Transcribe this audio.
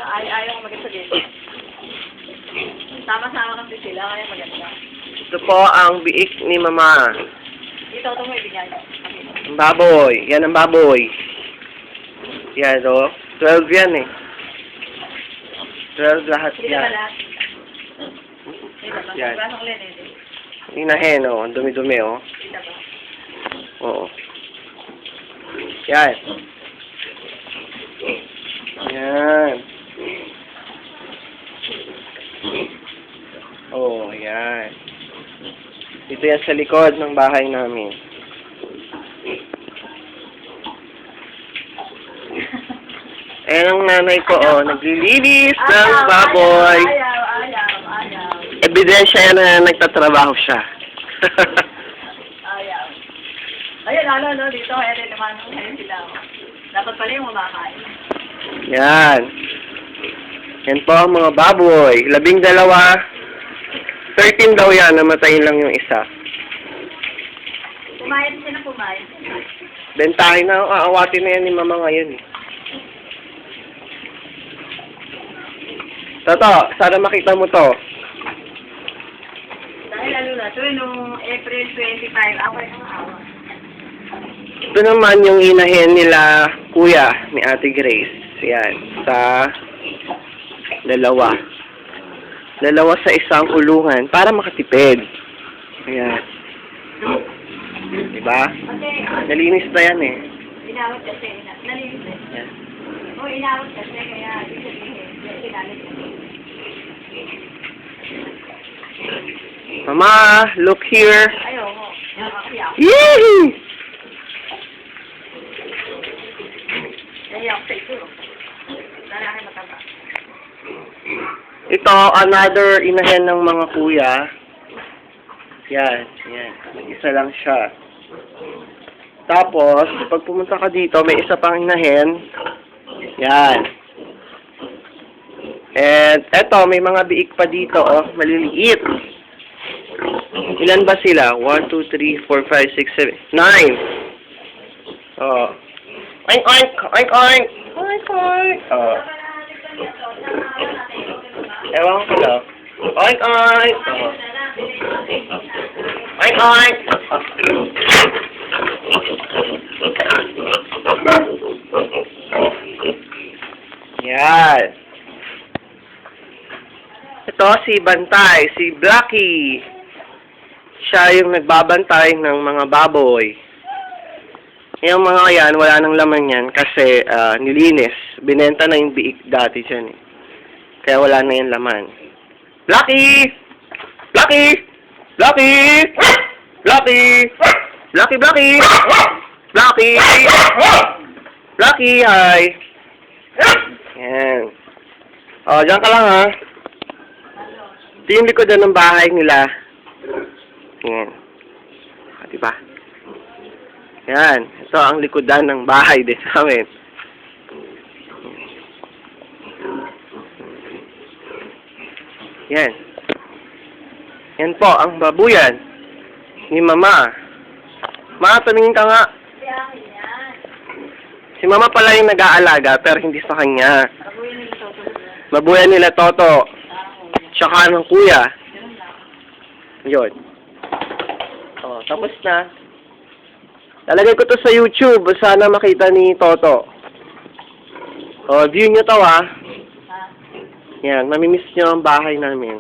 ayaw ko maganda dito. Sama-sama kasi sila, kaya maganda. Ito po ang biik ni Mama. Ito mo ibigay. Ang baboy. Yan ang baboy. Yan, o. 12 yan eh. 12 lahat Hindi yan. ba lahat? Yan. Basong lene. Inahin, o. Ang dumi-dumi, o. Kita ba? Oo. Yan. Yan. Oh, yan. Ito yan sa likod ng bahay namin. Ayan ang nanay ko, oh, naglilinis ng baboy. Ayaw. Ebidensya yan na nagtatrabaho siya. Ayaw. Ayun, lalo, dito, ere naman, sila. Dapat pala yung kumakain. Yan. Yan po ang mga baboy. 12. 13 daw yan. Namatayin lang yung isa. Pumayat siya na pumayat. Bentahin na. Aawatin na yan ni Mama ngayon eh. Toto, sana makita mo to. Dahil lalo na, ito nung April 25, ako yung awa. Ito naman yung inahin nila kuya ni Ate Grace. Yan. Sa dalawa sa isang kulungan para makatipid. Ayan. Diba? Nalinis na yan eh. Inawat kasi. Nalinis eh. Yan. Oo, inawat kasi. Kaya, ibig sabihin, kinalit kasi. Mama, look here. Ayaw mo. Nakakasiyak. Yee! Nahiyak sa ito. Lalaki mataba. Ito, another inahin ng mga kuya. Yan, yan. Isa lang siya. Tapos, pag pumunta ka dito, may isa pang inahin. Yan. And, eto, may mga biik pa dito, oh, maliliit. Ilan ba sila? 1, 2, 3, 4, 5, 6, 7, 9. Oh. Oink, oink, oink, oink. Oink, oink. Oh. Ewan ko lang. Oink, oink. Oh. Oink, oink. Yan. Ito si Bantay, si Blackie. Siya yung nagbabantay ng mga baboy. Yung mga yan, wala nang laman yan kasi nilinis. Binenta na yung biik dati dyan eh. Kaya wala na yung laman. Blackie! Blackie! Blackie! Blackie! Blackie, Blackie! Blackie! Blackie, hi! Yan. O, dyan ka lang ha. Ito yung likodan ng bahay nila. Yan. O, diba? Yan. Ito ang likodan ng bahay din sa amin. Yan. Yan po ang babuyan ni Mama. Ma, tumingin ka nga. Si Mama pala yung nag-aalaga pero hindi sa kanya. Babuyan nila Toto. Tsaka ng kuya. Yun. Oh, tapos na. Lalagay ko to sa YouTube. Sana makita ni Toto. Oh, view nyo to ah. Yan, mamimiss nyo ang bahay namin.